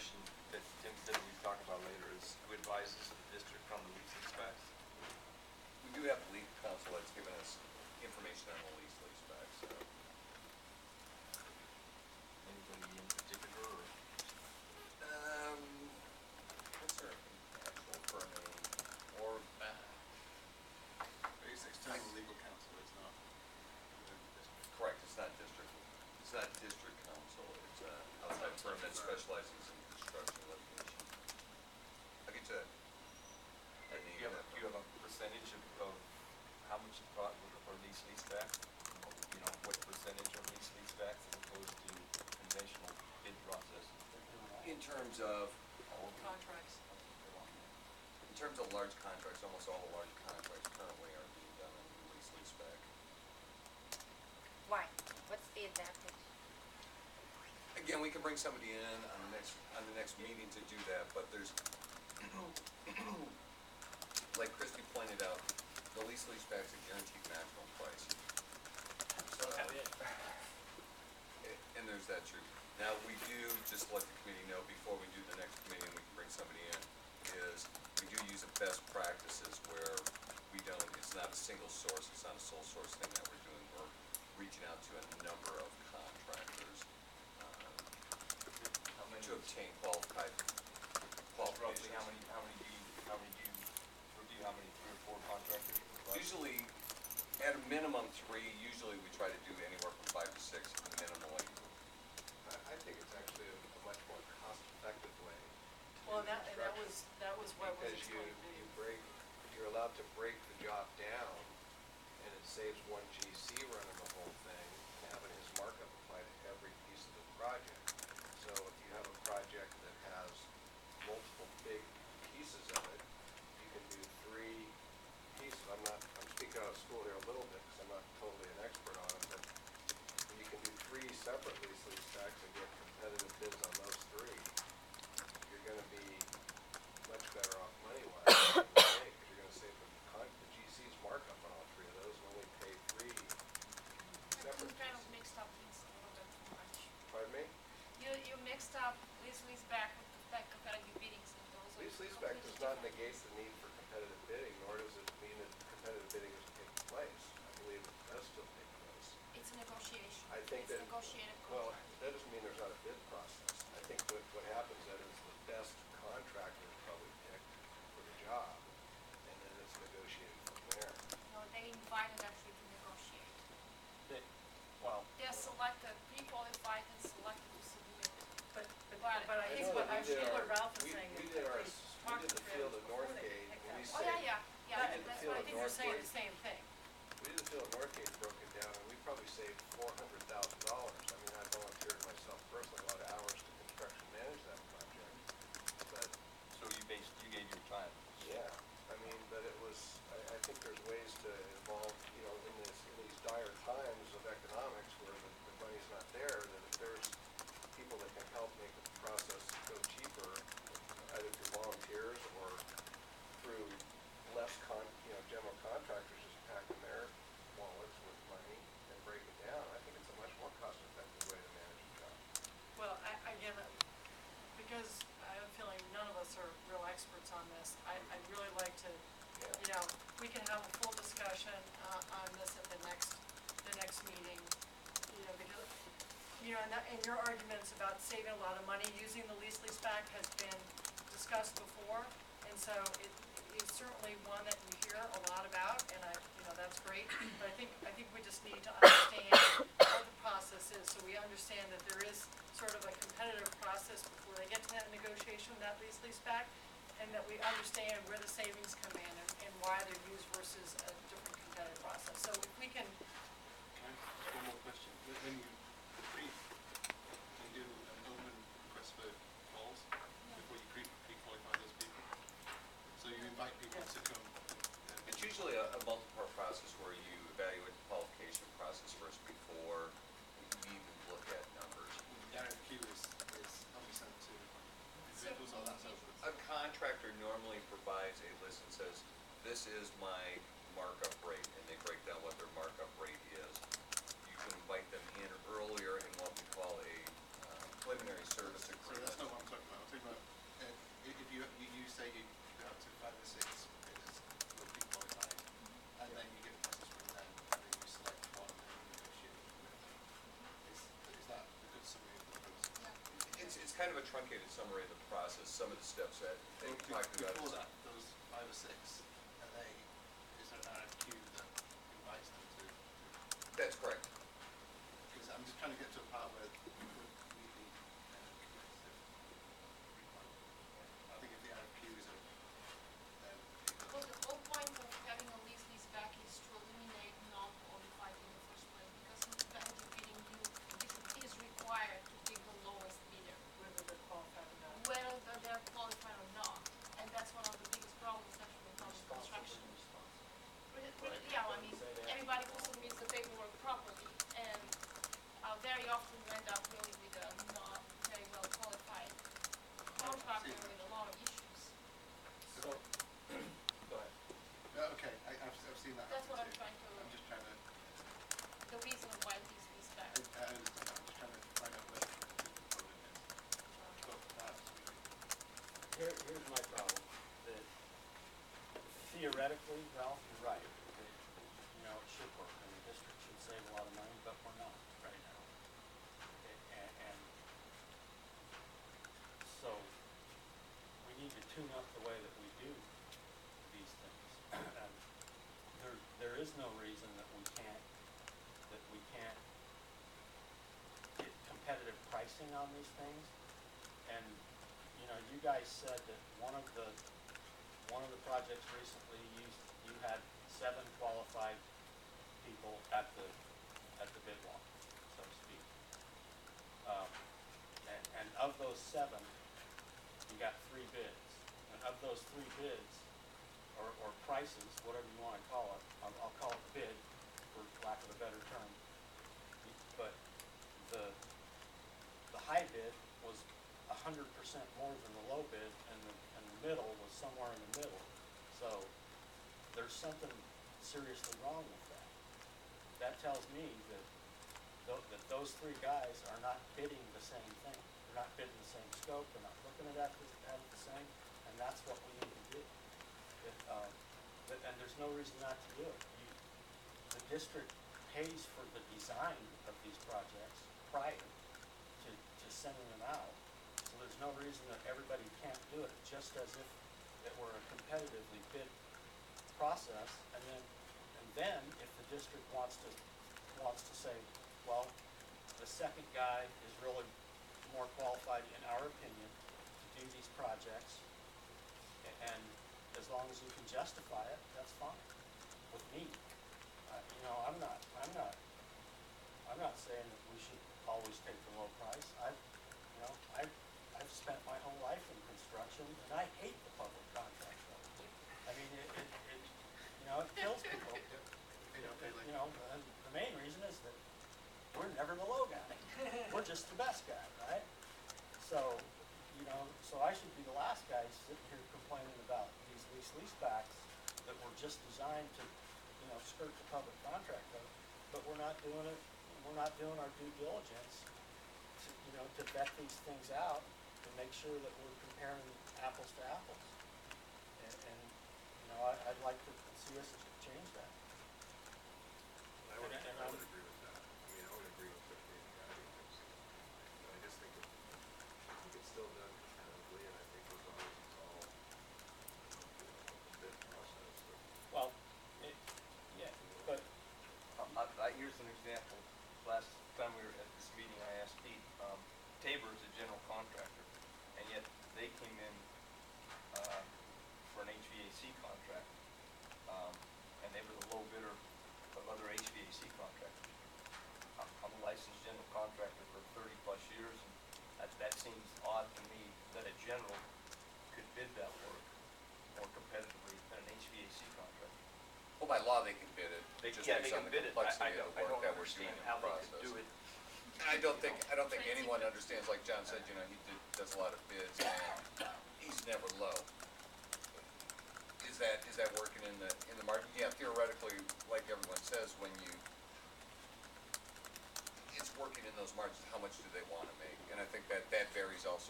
question that Tim said we'd talk about later is who advises the district on the lease-leasebacks? We do have legal counsel that's given us information on the lease-leasebacks. So. Anybody in particular? Or? What's their actual firm name? Or It's external legal counsel. It's not. Correct. It's not district. It's not district counsel. It's an outside firm that specializes in construction litigation. I'll get to that. Do you have a percentage of how much you bought for lease-leaseback? You know, what percentage are lease-leasebacks as opposed to conventional bid process? In terms of Contracts. In terms of large contracts, almost all the large contracts currently are being done on lease-leaseback. Why? What's the advantage? Again, we can bring somebody in on the next meeting to do that, but there's, like Christy pointed out, the lease-leaseback's a guaranteed maximum price. So, and there's that truth. Now, we do, just let the committee know before we do the next committee and we can bring somebody in, is we do use a best practices where we don't, it's not a single source, it's not a sole source thing that we're doing. We're reaching out to a number of contractors to obtain qualified Roughly qualifications. how many do you review? How many, 3 or 4 contractors? Usually, at a minimum 3, usually we try to do anywhere from 5 to 6 minimally. I think it's actually a much more cost-effective way. Well, that was what was Because explained. you're allowed to break the job down, and it saves one GC running the whole thing and having his markup apply to every piece of the project. So if you have a project that has multiple big pieces of it, you can do 3 pieces. I'm speaking out of school here a little bit because I'm not totally an expert on it, but you can do 3 separate lease-leasebacks and get competitive bids on those 3. You're going to be much better off money-wise because you're going to save the GC's markup on all 3 of those and only pay 3 separate You kind of pieces. mixed up things a little bit too much. Pardon me? You mixed up lease-leaseback with the back competitive biddings and those are Lease-leaseback completely does not different. negate the need for competitive bidding, nor does it mean that competitive bidding isn't taking place. I believe it does still take place. It's a negotiation. I think It's that, a negotiated well, contract. that doesn't mean there's not a bid process. I think what happens then is the best contractor is probably picked for the job, and then it's negotiated from there. No, they invited actually to negotiate. Well, They're selected, pre-qualified and selected to submit. But Got it. I I think know what that we did what our- Ralph was we- saying we is did that our- they we talked did to the field bidders at before they Northgate, picked and we that. Oh, said- yeah. But did the That's field what I at think you're you're saying Northgate. the same thing. We did the field at Northgate, broke it down, and we probably saved $400,000. I mean, I volunteered myself personally a lot of hours to construction manage that project, but so you gave your time. yeah, I mean, but it was, I think there's ways to involve, you know, in these dire times of economics where the money's not there, that if there's people that can help make the process go cheaper, either through volunteers or through less general contractors just packing their wallets with money and break it down, I think it's a much more cost-effective way to manage a job. Well, again, because I have a feeling none of us are real experts on this, I'd really like to, you know, we can have a full discussion on this at the next meeting, you know, because, you know, and your arguments about saving a lot of money using the lease-leaseback has been discussed before, and so it's certainly one that you hear a lot about, and you know, that's great, but I think we just need to understand what the process is, so we understand that there is sort of a competitive process before they get to that negotiation with that lease-leaseback, and that we understand where the savings come in and why they're used versus a different competitive process. So if we can, Can I ask one more question? When you do an open request for calls before you pre-qualify those people, so you invite people to come. It's usually a multi-part process where you evaluate the qualification process first before you even look at numbers. The RFQ is obviously sent to individuals or that's open. A contractor normally provides a list and says, this is my markup rate, and they break down what their markup rate is. You can invite them in earlier in what we call a preliminary service So agreement. that's not what I'm talking about. I'm talking kind of a truncated summary of the process, some of the steps that we talked about. Before that, those 5 or 6, is there an RFQ that invites them to? That's correct. Because I'm just trying to get to a part where we would meet the competitive requirement. I think if the RFQs are, Well, the whole point of having a lease-leaseback is to eliminate non-qualified in the first place, because in competitive bidding, it is required to pick the lowest bidder, Whether they're qualified or not. whether they're qualified or not, and that's one of the biggest problems actually in public construction. Yeah, I mean, everybody who submits the paperwork properly, and very often you end up really with a not very well qualified contractor with a lot of issues. So, go ahead. okay, I've seen that That's happen what I'm too. trying to, I'm just trying to, the reason why lease-leaseback. I understand that, I'm just trying to find out where the component is. But perhaps we could, Here's my problem, that theoretically, Ralph, you're right, that, you know, it should work, and the district should save a lot of money, but we're not right now. And so, we need to tune up the way that we do these things. And there is no reason that we can't get competitive pricing on these things. And, you know, you guys said that one of the projects recently, you had 7 qualified people at the bid walk, so to speak. And of those 7, you got 3 bids. And of those 3 bids, or prices, whatever you wanna call it, I'll call it bid, for lack of a better term. But the high bid was 100% more than the low bid, and the middle was somewhere in the middle. So there's something seriously wrong with that. That tells me that those 3 guys are not bidding the same thing. They're not bidding the same scope, they're not looking at it the same, and that's what we need to do. And there's no reason not to do it. The district pays for the design of these projects prior to sending them out. So there's no reason that everybody can't do it, just as if it were a competitively bid process. And then if the district wants to say, well, the second guy is really more qualified, in our opinion, to do these projects, and as long as you can justify it, that's fine with me. You know, I'm not saying that we should always take the low price. I've spent my whole life in construction, and I hate the public contract code. I mean, it kills people. You know, and the main reason is that we're never the low guy. We're just the best guy, right? So, so I should be the last guy sitting here complaining about these lease-leasebacks that were just designed to, skirt the public contract code, but we're not doing it. We're not doing our due diligence to vet these things out and make sure that we're comparing apples to apples. And I'd like to see us change that. I would agree with that. I mean, I would agree with 15 guiding things. I just think it's still done competitively, and I think as long as it's all, a bid process. Well, yeah, but Here's an example. Last time we were at this meeting, I asked Pete, Tabor is a general contractor, and yet they came in for an HVAC contract, and they were the low bidder of other HVAC contractors. I'm a licensed general contractor for 30-plus years, and that seems odd to me that a general could bid that work more competitively than an HVAC contractor. Well, by law, they can bid it, just They based on can the bid it. complexity I of the work that we're understand doing in how the they process. could do it. And I don't think anyone understands, like John said, he does a lot of bids, and he's never low. Is that working in the market? Yeah, theoretically, like everyone says, it's working in those margins, how much do they wanna make? And I think that varies also